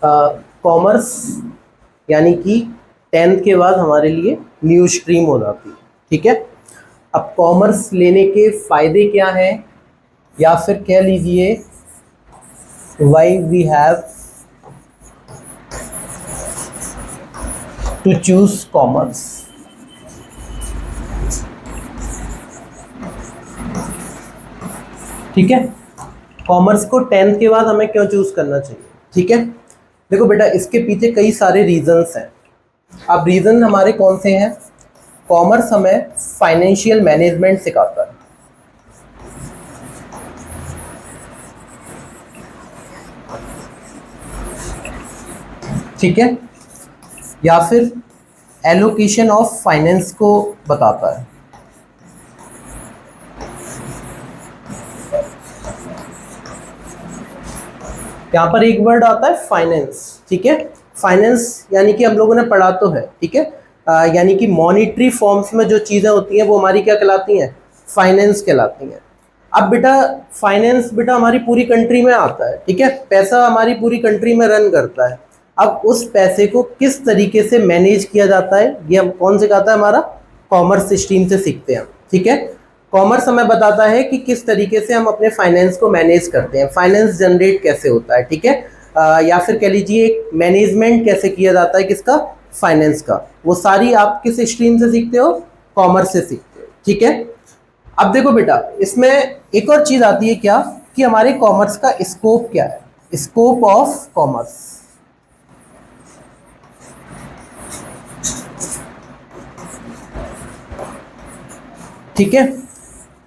Commerce यानी कि 10th के बाद हमारे लिए न्यू स्ट्रीम हो जाती है, ठीक है। अब कॉमर्स लेने के फ़ायदे क्या हैं, या फिर कह लीजिए why we have to choose commerce. ठीक है, कॉमर्स को 10th के बाद हमें क्यों चूज करना चाहिए, ठीक है। देखो बेटा, इसके पीछे कई सारे रीजंस हैं। अब रीजन हमारे कौन से हैं? कॉमर्स हमें फाइनेंशियल मैनेजमेंट सिखाता है, ठीक है, या फिर एलोकेशन ऑफ फाइनेंस को बताता है। यहाँ पर एक वर्ड आता है फाइनेंस, ठीक है। फाइनेंस यानी कि हम लोगों ने पढ़ा तो है, ठीक है, यानी कि मॉनिटरी फॉर्म्स में जो चीज़ें होती हैं वो हमारी क्या कहलाती हैं? फाइनेंस कहलाती हैं। अब बेटा फाइनेंस बेटा हमारी पूरी कंट्री में आता है, ठीक है, पैसा हमारी पूरी कंट्री में रन करता है। अब उस पैसे को किस तरीके से मैनेज किया जाता है, ये हम कौन सिखाता है? हमारा कॉमर्स स्ट्रीम से सीखते हैं, ठीक है। कॉमर्स हमें बताता है कि किस तरीके से हम अपने फाइनेंस को मैनेज करते हैं, फाइनेंस जनरेट कैसे होता है, ठीक है, या फिर कह लीजिए मैनेजमेंट कैसे किया जाता है, किसका? फाइनेंस का। वो सारी आप किस स्ट्रीम से सीखते हो? कॉमर्स से सीखते हो, ठीक है। अब देखो बेटा, इसमें एक और चीज आती है क्या, कि हमारे कॉमर्स का स्कोप क्या है, स्कोप ऑफ कॉमर्स। ठीक है,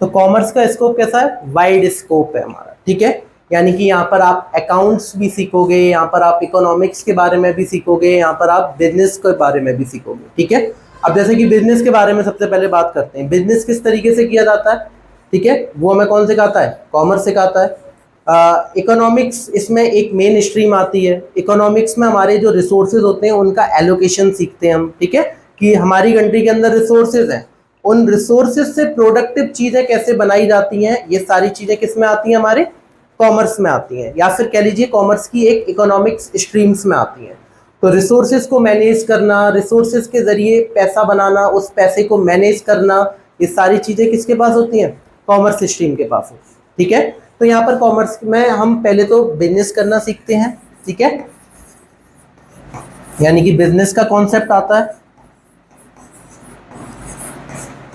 तो कॉमर्स का स्कोप कैसा है? वाइड स्कोप है हमारा, ठीक है। यानी कि यहाँ पर आप अकाउंट्स भी सीखोगे, यहाँ पर आप इकोनॉमिक्स के बारे में भी सीखोगे, यहाँ पर आप बिजनेस के बारे में भी सीखोगे, ठीक है। अब जैसे कि बिजनेस के बारे में सबसे पहले बात करते हैं, बिजनेस किस तरीके से किया जाता है, ठीक है, वो हमें कौन सिखाता है? कॉमर्स सिखाता है। इकोनॉमिक्स इसमें एक मेन स्ट्रीम आती है। इकोनॉमिक्स में हमारे जो रिसोर्सेज होते हैं उनका एलोकेशन सीखते हैं हम, ठीक है, कि हमारी कंट्री के अंदर रिसोर्सेज हैं, उन रिसोर्सेज से प्रोडक्टिव चीजें कैसे बनाई जाती हैं, ये सारी चीजें किस में आती हैं? हमारे कॉमर्स में आती हैं, या फिर कह लीजिए कॉमर्स की एक इकोनॉमिक्स स्ट्रीम्स में आती हैं। तो रिसोर्सेज को मैनेज करना, रिसोर्सेज के जरिए पैसा बनाना, उस पैसे को मैनेज करना, ये सारी चीजें किसके पास होती हैं? कॉमर्स स्ट्रीम के पास होती है, ठीक है। तो यहाँ पर कॉमर्स में हम पहले तो बिजनेस करना सीखते हैं, ठीक है, यानी कि बिजनेस का कॉन्सेप्ट आता है,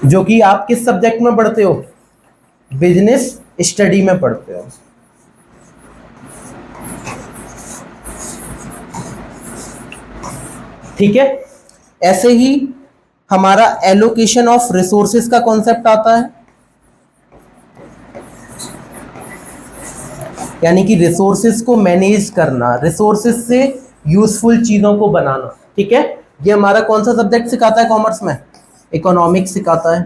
जो कि आप किस सब्जेक्ट में पढ़ते हो? बिजनेस स्टडी में पढ़ते हो, ठीक है। ऐसे ही हमारा एलोकेशन ऑफ रिसोर्सेज का कॉन्सेप्ट आता है, यानी कि रिसोर्सेज को मैनेज करना, रिसोर्सेज से यूजफुल चीजों को बनाना, ठीक है। ये हमारा कौन सा सब्जेक्ट सिखाता है कॉमर्स में? इकोनॉमिक्स सिखाता है,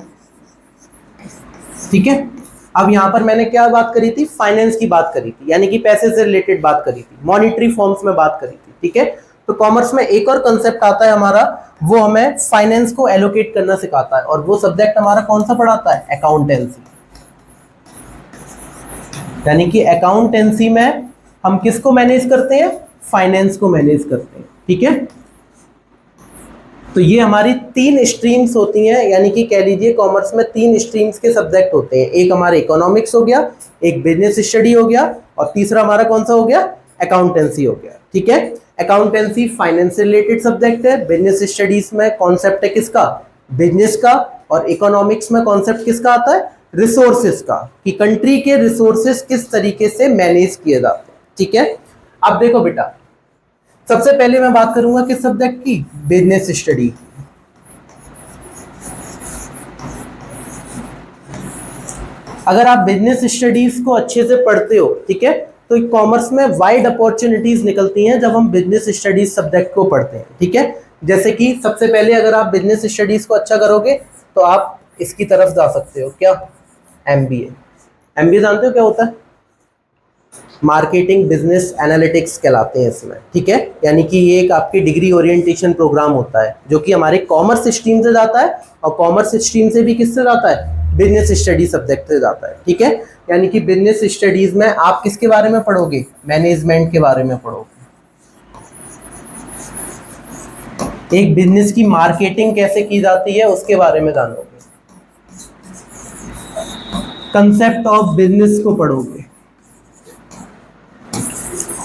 ठीक है। अब यहाँ पर मैंने क्या बात करी थी? फाइनेंस की बात करी थी, यानी कि पैसे से रिलेटेड बात करी थी, मॉनिटरी फॉर्म्स में बात करी थी, ठीक है। तो कॉमर्स में एक और कंसेप्ट आता है हमारा, वो हमें फाइनेंस को एलोकेट करना सिखाता है, और वो सब्जेक्ट हमारा कौन सा पढ़ाता है? अकाउंटेंसी। यानी कि अकाउंटेंसी में हम किसको मैनेज करते हैं? फाइनेंस को मैनेज करते हैं, ठीक है। तो ये हमारी 3 स्ट्रीम्स होती हैं, यानी कि कह लीजिए कॉमर्स में 3 स्ट्रीम्स के सब्जेक्ट होते हैं। एक हमारे इकोनॉमिक्स हो गया, एक बिजनेस स्टडी हो गया, और तीसरा हमारा कौन सा हो गया? अकाउंटेंसी हो गया, ठीक है। अकाउंटेंसी फाइनेंस से रिलेटेड सब्जेक्ट है, बिजनेस स्टडीज में कॉन्सेप्ट है किसका? बिजनेस का, और इकोनॉमिक्स में कॉन्सेप्ट किसका आता है? रिसोर्सेज का, कि कंट्री के रिसोर्सेज किस तरीके से मैनेज किए जाते हैं, ठीक है। अब देखो बेटा, सबसे पहले मैं बात करूंगा किस सब्जेक्ट की? बिजनेस स्टडी की। अगर आप बिजनेस स्टडीज को अच्छे से पढ़ते हो, ठीक है, तो कॉमर्स में वाइड अपॉर्चुनिटीज निकलती हैं जब हम बिजनेस स्टडीज सब्जेक्ट को पढ़ते हैं, ठीक है। जैसे कि सबसे पहले अगर आप बिजनेस स्टडीज को अच्छा करोगे तो आप इसकी तरफ जा सकते हो, क्या? एमबीए। एमबीए जानते हो क्या होता है? मार्केटिंग बिजनेस एनालिटिक्स कहलाते हैं इसमें, ठीक है। यानी कि ये एक आपकी डिग्री ओरिएंटेशन प्रोग्राम होता है, जो कि हमारे कॉमर्स स्ट्रीम से जाता है, और कॉमर्स स्ट्रीम से भी किससे जाता है? बिजनेस स्टडी सब्जेक्ट से जाता है, ठीक है। यानी कि बिजनेस स्टडीज में आप किसके बारे में पढ़ोगे? मैनेजमेंट के बारे में पढ़ोगे, एक बिजनेस की मार्केटिंग कैसे की जाती है उसके बारे में जानोगे, कंसेप्ट ऑफ बिजनेस को पढ़ोगे।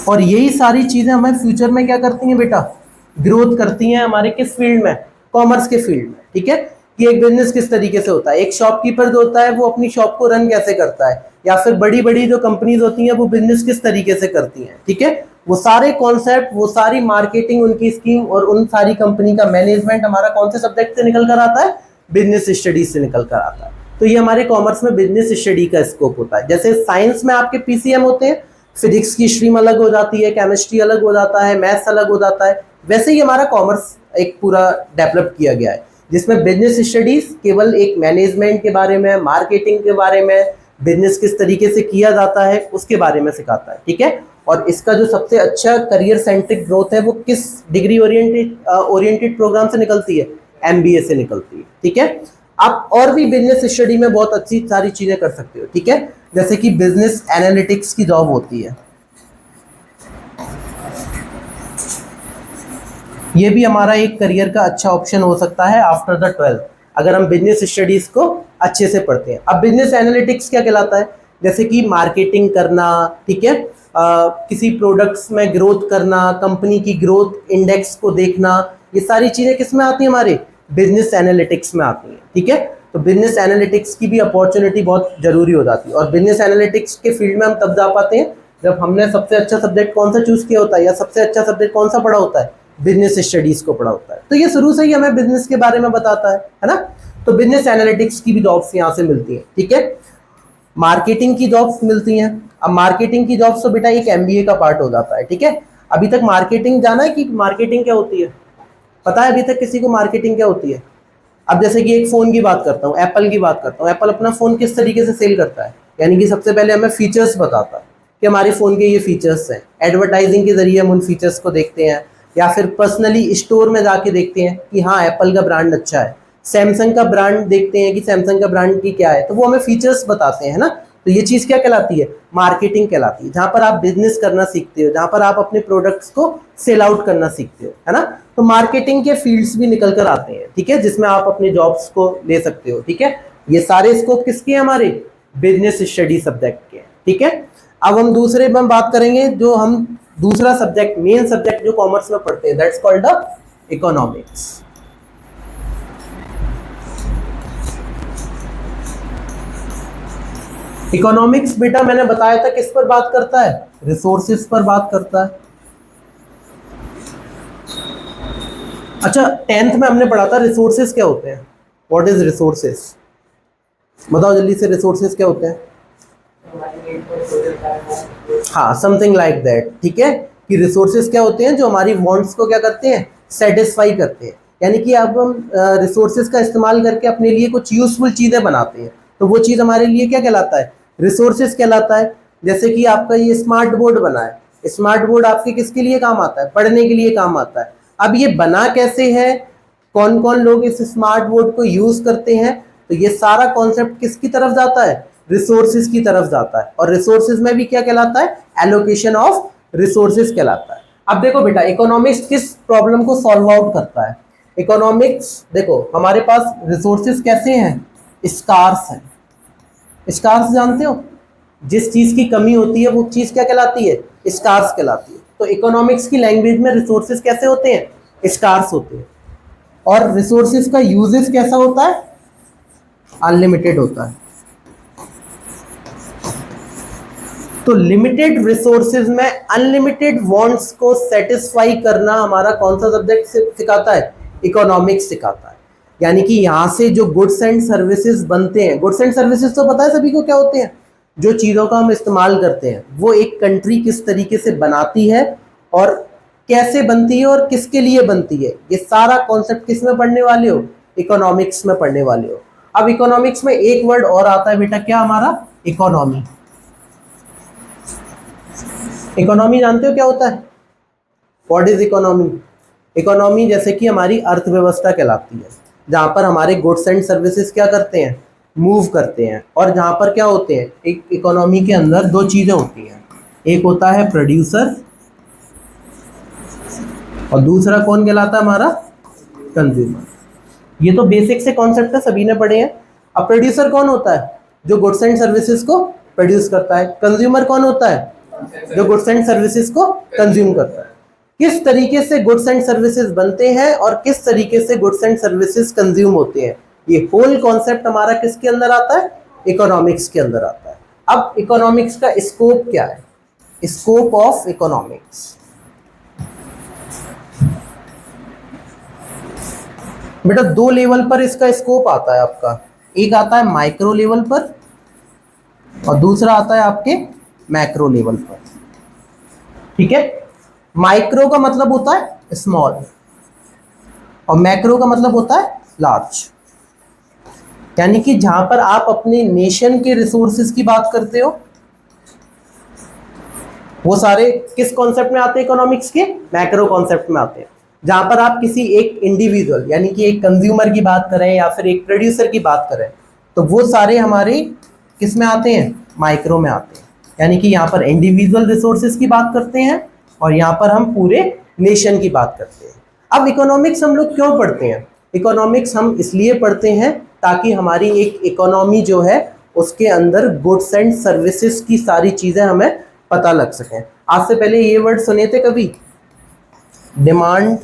और यही सारी चीजें हमारे फ्यूचर में क्या करती हैं बेटा, ग्रोथ करती हैं हमारे किस फील्ड में, कॉमर्स के फील्ड में। ठीक है, कि एक बिजनेस किस तरीके से होता है, एक शॉपकीपर जो होता है वो अपनी शॉप को रन कैसे करता है, या फिर बड़ी बड़ी जो कंपनीज होती हैं वो बिजनेस किस तरीके से करती हैं। ठीक है, वो सारे कॉन्सेप्ट, वो सारी मार्केटिंग, उनकी स्कीम और उन सारी कंपनी का मैनेजमेंट हमारा कौन से सब्जेक्ट से निकल कर आता है, बिजनेस स्टडीज से निकल कर आता है। तो ये हमारे कॉमर्स में बिजनेस स्टडी का स्कोप होता है। जैसे साइंस में आपके पीसीएम होते हैं, फिजिक्स की स्ट्रीम अलग हो जाती है, केमिस्ट्री अलग हो जाता है, मैथ्स अलग हो जाता है, वैसे ही हमारा कॉमर्स एक पूरा डेवलप किया गया है जिसमें बिजनेस स्टडीज केवल एक मैनेजमेंट के बारे में, मार्केटिंग के बारे में, बिजनेस किस तरीके से किया जाता है उसके बारे में सिखाता है। ठीक है, और इसका जो सबसे अच्छा करियर सेंट्रिक ग्रोथ है वो किस डिग्री ओरिएंटेड प्रोग्राम से निकलती है, एमबीए से निकलती है। ठीक है, आप और भी बिजनेस स्टडी में बहुत अच्छी सारी चीजें कर सकते हो। ठीक है, जैसे कि बिजनेस एनालिटिक्स की जॉब होती है, ये भी हमारा एक करियर का अच्छा ऑप्शन हो सकता है आफ्टर द 12th, अगर हम बिजनेस स्टडीज को अच्छे से पढ़ते हैं। अब बिजनेस एनालिटिक्स क्या कहलाता है, जैसे कि मार्केटिंग करना, ठीक है, किसी प्रोडक्ट्स में ग्रोथ करना, कंपनी की ग्रोथ इंडेक्स को देखना, ये सारी चीजें किस में आती हैं, हमारे बिजनेस एनालिटिक्स में आती हैं। ठीक है, तो बिजनेस एनालिटिक्स की भी अपॉर्चुनिटी बहुत जरूरी हो जाती है। और बिजनेस एनालिटिक्स के फील्ड में हम तब जा पाते हैं जब हमने सबसे अच्छा सब्जेक्ट कौन सा चूज किया होता है, या सबसे अच्छा सब्जेक्ट कौन सा पढ़ा होता है, बिजनेस स्टडीज को पढ़ा होता है। तो ये शुरू से ही हमें बिजनेस के बारे में बताता है ना। तो बिजनेस एनालिटिक्स की भी जॉब्स यहाँ से मिलती हैं। ठीक है, मार्केटिंग की जॉब्स मिलती हैं। अब मार्केटिंग की जॉब्स तो बेटा एक एमबीए का पार्ट हो जाता है। ठीक है, अभी तक मार्केटिंग जाना है कि मार्केटिंग क्या होती है, पता है अभी तक किसी को मार्केटिंग क्या होती है? अब जैसे कि एक फ़ोन की बात करता हूँ, एप्पल की बात करता हूँ, एप्पल अपना फ़ोन किस तरीके से सेल करता है, यानी कि सबसे पहले हमें फीचर्स बताता है कि हमारे फ़ोन के ये फीचर्स हैं, एडवर्टाइजिंग के जरिए हम उन फीचर्स को देखते हैं, या फिर पर्सनली स्टोर में जाके देखते हैं कि हाँ एप्पल का ब्रांड अच्छा है, सैमसंग का ब्रांड देखते हैं कि सैमसंग का ब्रांड की क्या है, तो वो हमें फीचर्स बताते हैं, है ना। तो ये चीज़ क्या कहलाती है, मार्केटिंग कहलाती है, जहाँ पर आप बिजनेस करना सीखते हो, जहाँ पर आप अपने प्रोडक्ट्स को सेल आउट करना सीखते हो, है ना। तो मार्केटिंग के फील्ड्स भी निकल कर आते हैं। ठीक है, जिसमें आप अपने जॉब्स को ले सकते हो। ठीक है, ये सारे स्कोप किसके हैं, हमारे बिजनेस स्टडी सब्जेक्ट के। ठीक है, अब हम दूसरे में बात करेंगे, जो हम दूसरा सब्जेक्ट, मेन सब्जेक्ट जो कॉमर्स में पढ़ते हैं, that's called the economics. Economics बेटा मैंने बताया था किस पर बात करता है, रिसोर्सेज पर बात करता है। अच्छा, 10th में हमने पढ़ा था रिसोर्सेज क्या होते हैं, व्हाट इज रिसोर्सेज, बताओ जल्दी से, रिसोर्सेज क्या होते हैं? हाँ, समथिंग लाइक दैट। ठीक है, कि रिसोर्सेज क्या होते हैं, जो हमारी वांट्स को क्या करते हैं, सेटिस्फाई करते हैं। यानी कि अब हम रिसोर्सेज का इस्तेमाल करके अपने लिए कुछ यूजफुल चीज़ें बनाते हैं, तो वो चीज़ हमारे लिए क्या कहलाता है, रिसोर्सेज कहलाता है। जैसे कि आपका ये स्मार्ट बोर्ड बना है, स्मार्ट बोर्ड आपके किसके लिए काम आता है, पढ़ने के लिए काम आता है। अब ये बना कैसे है, कौन कौन लोग इस स्मार्ट बोर्ड को यूज करते हैं, तो ये सारा कॉन्सेप्ट किसकी तरफ जाता है, रिसोर्सेज की तरफ जाता है। और रिसोर्सेज में भी क्या कहलाता है, एलोकेशन ऑफ रिसोर्सेज कहलाता है। अब देखो बेटा, इकोनॉमिक्स किस प्रॉब्लम को सॉल्व आउट करता है, इकोनॉमिक्स देखो हमारे पास रिसोर्सेज कैसे हैं, स्कार्स हैं। स्कार्स जानते हो, जिस चीज की कमी होती है वो चीज क्या कहलाती है, स्कार्स कहलाती है। तो इकोनॉमिक्स की लैंग्वेज में रिसोर्सेज कैसे होते हैं, स्कार्स होते हैं। और रिसोर्सेज का यूजेस कैसा होता है, अनलिमिटेड होता है। तो लिमिटेड रिसोर्सेज में अनलिमिटेड वांट्स को सेटिस्फाई करना हमारा कौन सा सब्जेक्ट सिखाता है, इकोनॉमिक्स सिखाता है। यानी कि यहाँ से जो गुड्स एंड सर्विसेज बनते हैं, गुड्स एंड सर्विसेज तो पता है सभी को क्या होते हैं, जो चीज़ों का हम इस्तेमाल करते हैं वो एक कंट्री किस तरीके से बनाती है और कैसे बनती है और किसके लिए बनती है, ये सारा कॉन्सेप्ट किस में पढ़ने वाले हो, इकोनॉमिक्स में पढ़ने वाले हो। अब इकोनॉमिक्स में एक वर्ड और आता है बेटा, क्या, हमारा इकोनॉमी। इकोनॉमी जानते हो क्या होता है, व्हाट इज इकोनॉमी? इकोनॉमी जैसे कि हमारी अर्थव्यवस्था कहलाती है, जहाँ पर हमारे गुड्स एंड सर्विसेज क्या करते हैं, मूव करते हैं। और जहाँ पर क्या होते हैं, एक इकोनॉमी के अंदर दो चीज़ें होती हैं, एक होता है प्रोड्यूसर और दूसरा कौन कहलाता है, हमारा कंज्यूमर। ये तो बेसिक से कॉन्सेप्ट है, सभी ने पढ़े हैं। अब प्रोड्यूसर कौन होता है? जो गुड्स एंड सर्विसेज को प्रोड्यूस करता है। कंज्यूमर कौन होता है? जो गुड्स एंड सर्विसेज को कंज्यूम करता है। किस तरीके से गुड्स एंड सर्विसेज बनते हैं और किस तरीके से गुड्स एंड सर्विसेज कंज्यूम होते हैं, ये होल कॉन्सेप्ट हमारा किसके अंदर आता है? इकोनॉमिक्स के अंदर आता है। अब इकोनॉमिक्स का स्कोप क्या है? स्कोप ऑफ इकोनॉमिक्स, बेटा दो लेवल पर इसका स्कोप आता है आपका। एक आता है माइक्रो लेवल पर और दूसरा आता है आपके मैक्रो लेवल पर। ठीक है, माइक्रो का मतलब होता है स्मॉल और मैक्रो का मतलब होता है लार्ज। यानी कि जहां पर आप अपने नेशन के रिसोर्सेज की बात करते हो, वो सारे किस कॉन्सेप्ट में आते हैं? इकोनॉमिक्स के मैक्रो कॉन्सेप्ट में आते हैं। जहां पर आप किसी एक इंडिविजुअल यानी कि एक कंज्यूमर की बात करें या फिर एक प्रोड्यूसर की बात करें, तो वो सारे हमारे किस में आते हैं? माइक्रो में आते हैं। यानी कि यहाँ पर इंडिविजुअल रिसोर्सेज की बात करते हैं और यहाँ पर हम पूरे नेशन की बात करते हैं। अब इकोनॉमिक्स हम लोग क्यों पढ़ते हैं? इकोनॉमिक्स हम इसलिए पढ़ते हैं ताकि हमारी एक इकोनॉमी जो है उसके अंदर गुड्स एंड सर्विसेज की सारी चीज़ें हमें पता लग सकें। आज से पहले ये वर्ड सुने थे कभी? डिमांड,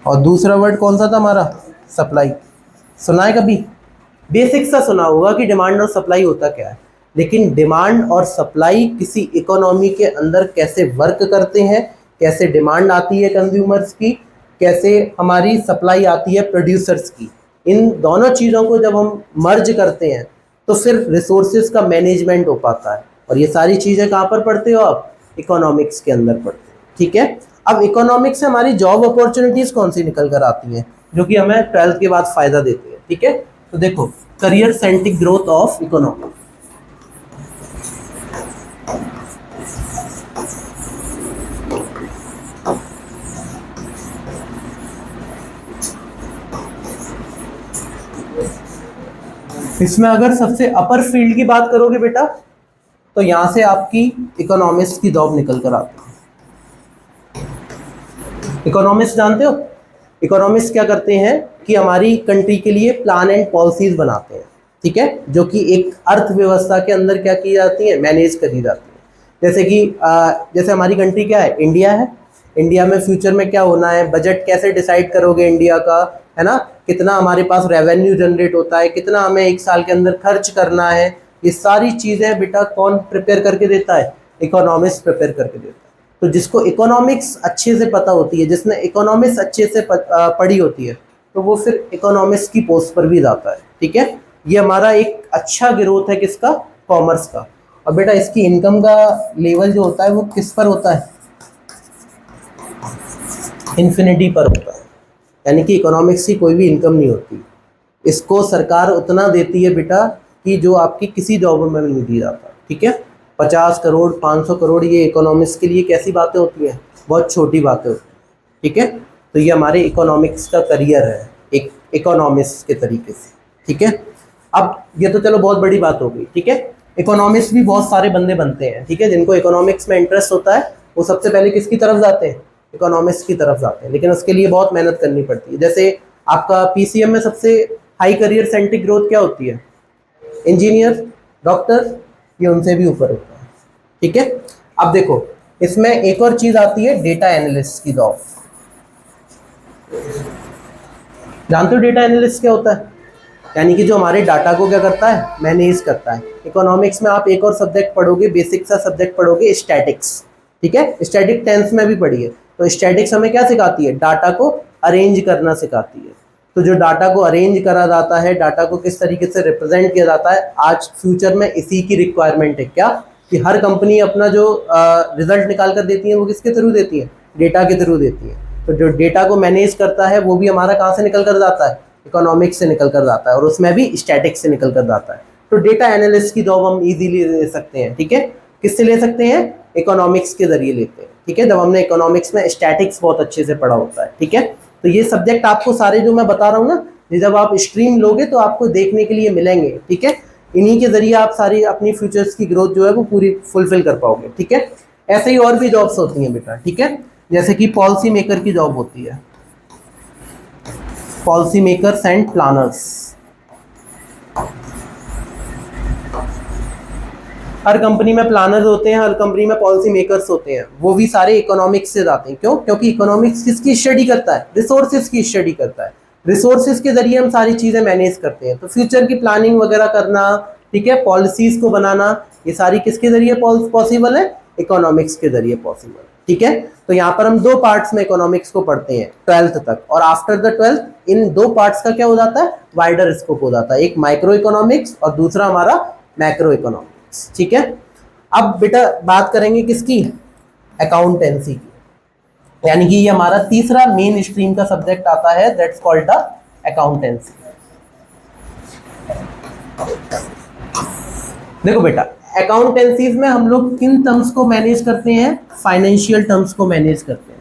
और दूसरा वर्ड कौन सा था हमारा? सप्लाई। सुना है कभी? बेसिक सा सुना होगा कि डिमांड और सप्लाई होता क्या है, लेकिन डिमांड और सप्लाई किसी इकोनॉमी के अंदर कैसे वर्क करते हैं, कैसे डिमांड आती है कंज्यूमर्स की, कैसे हमारी सप्लाई आती है प्रोड्यूसर्स की, इन दोनों चीज़ों को जब हम मर्ज करते हैं तो फिर रिसोर्सेज का मैनेजमेंट हो पाता है। और ये सारी चीज़ें कहाँ पर पढ़ते हो आप? इकोनॉमिक्स के अंदर पढ़ते हो। ठीक है, अब इकोनॉमिक्स से हमारी जॉब अपॉर्चुनिटीज़ कौन सी निकल कर आती हैं जो कि हमें 12th के बाद फ़ायदा देती है? ठीक है, तो देखो career centric growth of economy. इसमें अगर सबसे अपर फील्ड की बात करोगे बेटा, तो यहां से आपकी इकोनॉमिक्स की जॉब निकल कर आती है। इकोनॉमिक्स जानते हो? इकोनॉमिक्स क्या करते हैं कि हमारी कंट्री के लिए प्लान एंड पॉलिसीज बनाते हैं। ठीक है, जो कि एक अर्थव्यवस्था के अंदर क्या की जाती है? मैनेज करी जाती है। जैसे कि जैसे हमारी कंट्री क्या है? इंडिया है। इंडिया में फ्यूचर में क्या होना है, बजट कैसे डिसाइड करोगे इंडिया का, है ना? कितना हमारे पास रेवेन्यू जनरेट होता है, कितना हमें एक साल के अंदर खर्च करना है, ये सारी चीज़ें बेटा कौन प्रिपेयर करके देता है? इकोनॉमिक्स प्रिपेयर करके देता है। तो जिसको इकोनॉमिक्स अच्छे से पता होती है, जिसने इकोनॉमिक्स अच्छे से पढ़ी होती है, तो वो फिर इकोनॉमिक्स की पोस्ट पर भी जाता है। ठीक है, ये हमारा एक अच्छा ग्रोथ है किसका? कॉमर्स का। और बेटा इसकी इनकम का लेवल जो होता है वो किस पर होता है? इन्फिनिटी पर होता है। यानी कि इकोनॉमिक्स की कोई भी इनकम नहीं होती। इसको सरकार उतना देती है बेटा कि जो आपकी किसी जॉब में नहीं दी जाता। ठीक है, 50 करोड़ 500 करोड़ ये इकोनॉमिक्स के लिए कैसी बातें होती हैं? बहुत छोटी बातें होती हैं। ठीक है, तो ये हमारे इकोनॉमिक्स का करियर है एक इकोनॉमिक्स के तरीके से। ठीक है, अब ये तो चलो बहुत बड़ी बात हो गई। ठीक है, इकोनॉमिक्स भी बहुत सारे बंदे बनते हैं। ठीक है, जिनको इकोनॉमिक्स में इंटरेस्ट होता है वो सबसे पहले किसकी तरफ जाते हैं? इकोनॉमिक्स की तरफ जाते हैं, लेकिन उसके लिए बहुत मेहनत करनी पड़ती है। जैसे आपका पीसीएम में सबसे हाई करियर सेंट्रिक ग्रोथ क्या होती है? इंजीनियर, डॉक्टर, ये उनसे भी ऊपर होता है। ठीक है, अब देखो इसमें एक और चीज आती है डेटा एनालिस्ट की जॉब। जानते हो डेटा एनालिस्ट क्या होता है? यानी कि जो हमारे डाटा को क्या करता है? मैनेज करता है। इकोनॉमिक्स में आप एक और सब्जेक्ट पढ़ोगे, बेसिक सा सब्जेक्ट पढ़ोगे, स्टैटिक्स। ठीक है, स्टैटिक 10th में भी पढ़ी है। तो स्टैटिक्स हमें क्या सिखाती है? डाटा को अरेंज करना सिखाती है। तो जो डाटा को अरेंज करा जाता है, डाटा को किस तरीके से रिप्रेजेंट किया जाता है, आज फ्यूचर में इसी की रिक्वायरमेंट है। क्या कि हर कंपनी अपना जो रिजल्ट निकाल कर देती है वो किसके थ्रू देती है? डेटा के थ्रू देती है। तो जो डेटा को मैनेज करता है वो भी हमारा कहाँ से निकल कर जाता है? इकोनॉमिक्स से निकल कर जाता है, और उसमें भी स्टैटिक्स से निकल कर जाता है। तो डेटा एनालिस्ट की जॉब हम इजीली ले सकते हैं। ठीक है, किससे ले सकते हैं? इकोनॉमिक्स के जरिए लेते हैं। ठीक है, जब हमने इकोनॉमिक्स में स्टैटिक्स बहुत अच्छे से पढ़ा होता है। ठीक है, तो ये सब्जेक्ट आपको सारे जो मैं बता रहा हूँ ना, ये जब आप स्ट्रीम लोगे तो आपको देखने के लिए मिलेंगे। ठीक है, इन्हीं के जरिए आप सारी अपनी फ्यूचर्स की ग्रोथ जो है वो पूरी फुलफिल कर पाओगे। ठीक है, ऐसे ही और भी जॉब्स होती हैं बेटा। ठीक है, जैसे कि पॉलिसी मेकर की जॉब होती है। Policy makers and planners. Her company में प्लानर्स होते हैं, हर कंपनी में पॉलिसी मेकर्स होते हैं, वो भी सारे इकोनॉमिक्स से जाते हैं। क्यों? क्योंकि इकोनॉमिक्स किसकी स्टडी करता है? रिसोर्सेज की स्टडी करता है। रिसोर्सेज के जरिए हम सारी चीजें मैनेज करते हैं। तो फ्यूचर की प्लानिंग वगैरह करना, ठीक है, पॉलिसीज को बनाना, ये सारी किसके जरिए पॉसिबल है? इकोनॉमिक्स के जरिए पॉसिबल। ठीक है, तो यहाँ पर हम दो पार्ट्स में इकोनॉमिक्स को पढ़ते हैं 12th तक, और आफ्टर द 12th इन दो पार्ट्स का क्या हो जाता है? वाइडर स्कोप हो जाता है। एक माइक्रो इकोनॉमिक्स और दूसरा हमारा मैक्रो इकोनॉमिक्स। ठीक है, अब बेटा बात करेंगे किसकी? अकाउंटेंसी की, यानी कि ये हमारा तीसरा मेन स्ट्रीम का सब्जेक्ट आता है, दैट्स कॉल्ड द अकाउंटेंसी। देखो बेटा, अकाउंटेंसीज में हम लोग किन टर्म्स को मैनेज करते हैं? फाइनेंशियल टर्म्स को मैनेज करते हैं।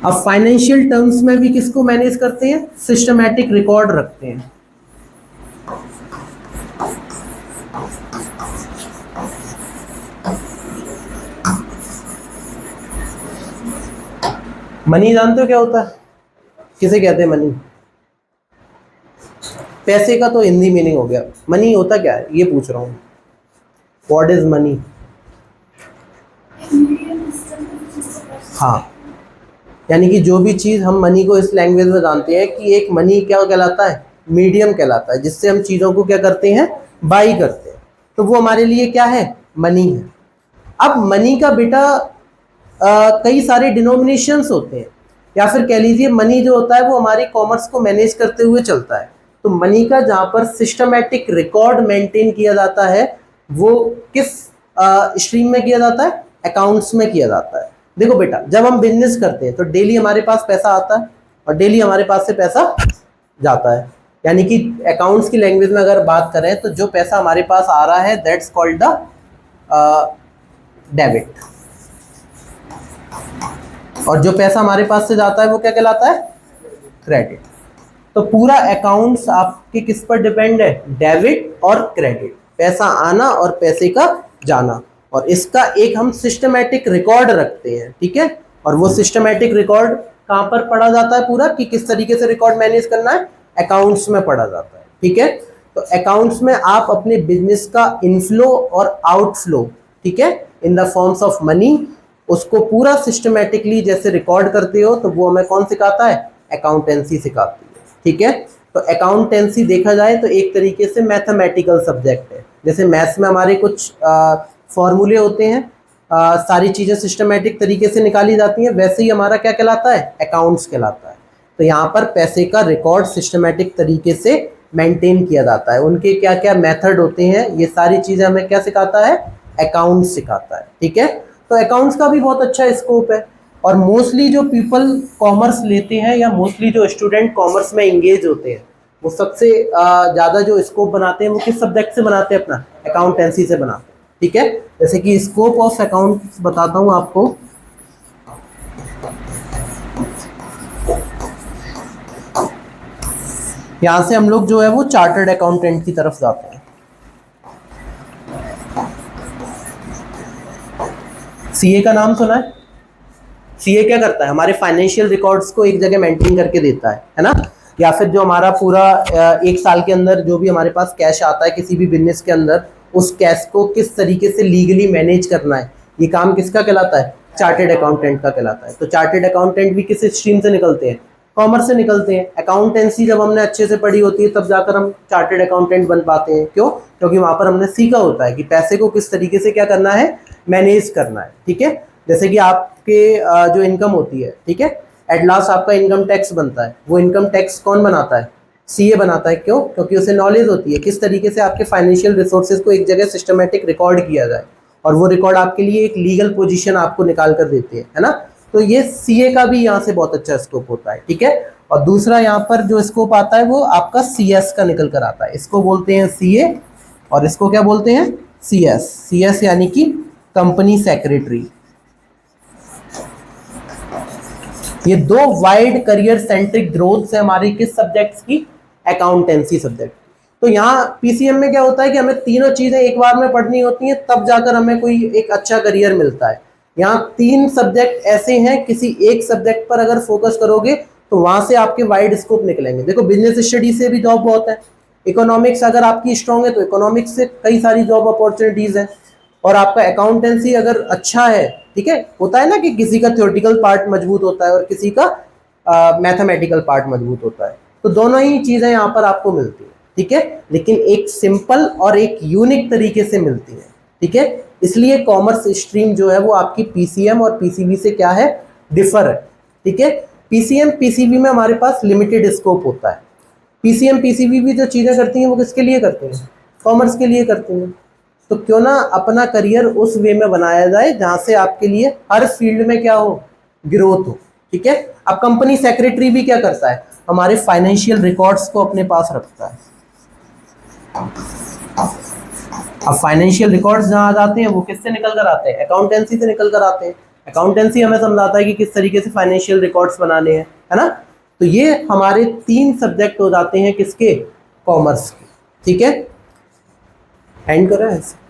अब फाइनेंशियल टर्म्स में भी किसको मैनेज करते हैं? सिस्टमैटिक रिकॉर्ड रखते हैं। मनी जानते हो क्या होता है? किसे कहते हैं मनी? पैसे का तो हिंदी मीनिंग हो गया, मनी होता क्या है ये पूछ रहा हूँ। What is money? हाँ, यानी कि जो भी चीज़ हम मनी को इस लैंग्वेज में जानते हैं कि एक मनी क्या कहलाता है? मीडियम कहलाता है, जिससे हम चीज़ों को क्या करते हैं? बाई करते हैं। तो वो हमारे लिए क्या है? मनी है। अब मनी का बेटा कई सारे डिनोमिनेशंस होते हैं, या फिर कह लीजिए मनी जो होता है वो हमारी कॉमर्स को मैनेज करते हुए चलता है। तो मनी का जहाँ पर सिस्टमैटिक रिकॉर्ड मेंटेन किया जाता है वो किस स्ट्रीम में किया जाता है? अकाउंट्स में किया जाता है। देखो बेटा, जब हम बिजनेस करते हैं तो डेली हमारे पास पैसा आता है और डेली हमारे पास से पैसा जाता है, यानी कि अकाउंट्स की लैंग्वेज में अगर बात करें तो जो पैसा हमारे पास आ रहा है दैट्स कॉल्ड द डेबिट, और जो पैसा हमारे पास से जाता है वो क्या कहलाता है? क्रेडिट। तो पूरा अकाउंट्स आपके किस पर डिपेंड है? डेबिट और क्रेडिट, पैसा आना और पैसे का जाना, और इसका एक हम सिस्टमैटिक रिकॉर्ड रखते हैं। ठीक है, और वो सिस्टमैटिक रिकॉर्ड कहाँ पर पढ़ा जाता है पूरा, कि किस तरीके से रिकॉर्ड मैनेज करना है? अकाउंट्स में पढ़ा जाता है। ठीक है, तो अकाउंट्स में आप अपने बिजनेस का इनफ्लो और आउटफ्लो, ठीक है, in the forms of money, उसको पूरा सिस्टमैटिकली जैसे रिकॉर्ड करते हो, तो वो हमें कौन सिखाता है? अकाउंटेंसी सिखाती है। ठीक है, तो अकाउंटेंसी देखा जाए तो एक तरीके से मैथमेटिकल सब्जेक्ट है। जैसे मैथ्स में हमारे कुछ फॉर्मूले होते हैं, सारी चीज़ें सिस्टमैटिक तरीके से निकाली जाती हैं, वैसे ही हमारा क्या कहलाता है? अकाउंट्स कहलाता है। तो यहाँ पर पैसे का रिकॉर्ड सिस्टमैटिक तरीके से मेंटेन किया जाता है। उनके क्या क्या मेथड होते हैं, ये सारी चीज़ें हमें क्या सिखाता है? अकाउंट्स सिखाता है। ठीक है, तो अकाउंट्स का भी बहुत अच्छा स्कोप है, और मोस्टली जो पीपल कॉमर्स लेते हैं या मोस्टली जो स्टूडेंट कॉमर्स में इंगेज होते हैं वो सबसे ज़्यादा जो स्कोप बनाते हैं वो किस सब्जेक्ट से बनाते हैं? अपना अकाउंटेंसी से बनाते हैं। ठीक है, जैसे कि स्कोप ऑफ अकाउंट्स बताता हूँ आपको। यहाँ से हम लोग जो है वो चार्टर्ड अकाउंटेंट की तरफ जाते हैं। सीए का नाम सुना है? सीए क्या करता है? हमारे फाइनेंशियल रिकॉर्ड्स को एक जगह मेंटेन करके देता है ना, या फिर जो हमारा पूरा एक साल के अंदर जो भी हमारे पास कैश आता है किसी भी बिजनेस के अंदर, उस कैश को किस तरीके से लीगली मैनेज करना है, ये काम किसका कहलाता है? चार्टेड अकाउंटेंट का कहलाता है। तो चार्टेड अकाउंटेंट भी किस स्ट्रीम से निकलते हैं? कॉमर्स से निकलते हैं। अकाउंटेंसी जब हमने अच्छे से पढ़ी होती है तब जाकर हम चार्टेड अकाउंटेंट बन पाते हैं। क्यों? क्योंकि वहाँ पर हमने सीखा होता है कि पैसे को किस तरीके से क्या करना है? मैनेज करना है। ठीक है, जैसे कि आपके जो इनकम होती है, ठीक है, एट लास्ट आपका इनकम टैक्स बनता है, वो इनकम टैक्स कौन बनाता है? सीए बनाता है। क्यों? क्योंकि उसे नॉलेज होती है किस तरीके से आपके फाइनेंशियल रिसोर्सेज को एक जगह सिस्टमैटिक रिकॉर्ड किया जाए, और वो रिकॉर्ड आपके लिए एक लीगल पोजीशन आपको निकाल कर देती है ना। तो ये सीए का भी यहाँ से बहुत अच्छा स्कोप होता है। ठीक है, और दूसरा यहाँ पर जो स्कोप आता है वो आपका सीएस का निकल कर आता है। इसको बोलते हैं सीए, और इसको क्या बोलते हैं? सीएस। सीएस यानी कि कंपनी सेक्रेटरी। ये दो वाइड करियर सेंट्रिक ग्रोथ है हमारी किस सब्जेक्ट्स की? Accountancy subject. तो यहाँ पीसीएम में क्या होता है कि हमें तीनों चीजें एक बार में पढ़नी होती हैं, तब जाकर हमें कोई एक अच्छा करियर मिलता है। यहाँ 3 सब्जेक्ट ऐसे हैं, किसी एक सब्जेक्ट पर अगर फोकस करोगे तो वहां से आपके वाइड स्कोप निकलेंगे। देखो बिजनेस स्टडी से भी जॉब बहुत है, इकोनॉमिक्स अगर आपकी स्ट्रांग है तो इकोनॉमिक्स से कई सारी जॉब अपॉर्चुनिटीज हैं, और आपका अकाउंटेंसी अगर अच्छा है, ठीक है, होता है ना कि किसी का थ्योरेटिकल पार्ट मजबूत होता है और किसी का मैथमेटिकल पार्ट मजबूत होता है, तो दोनों ही चीजें यहाँ पर आपको मिलती है, ठीक है, लेकिन एक सिंपल और एक यूनिक तरीके से मिलती है, ठीक है। इसलिए कॉमर्स स्ट्रीम जो है वो आपकी पीसीएम और पीसीबी से क्या है, डिफर है, ठीक है। पीसीएम पीसीबी में हमारे पास लिमिटेड स्कोप होता है, पीसीएम पीसीबी भी जो चीजें करती हैं वो किसके लिए करती हैं, कॉमर्स के लिए करती हैं। तो क्यों ना अपना करियर उस वे में बनाया जाए जहां से आपके लिए हर फील्ड में क्या हो, ग्रोथ हो, ठीक है। अब कंपनी सेक्रेटरी भी क्या करता है, हमारे फाइनेंशियल रिकॉर्ड्स को अपने पास रखता है। अब फाइनेंशियल रिकॉर्ड्स जहां आ जाते हैं वो किससे निकल कर आते हैं, अकाउंटेंसी से निकल कर आते हैं। अकाउंटेंसी हमें समझाता है कि किस तरीके से फाइनेंशियल रिकॉर्ड्स बनाने हैं, है ना। तो ये हमारे 3 सब्जेक्ट हो जाते हैं किसके, कॉमर्स के, ठीक है। एंड करें ऐसे।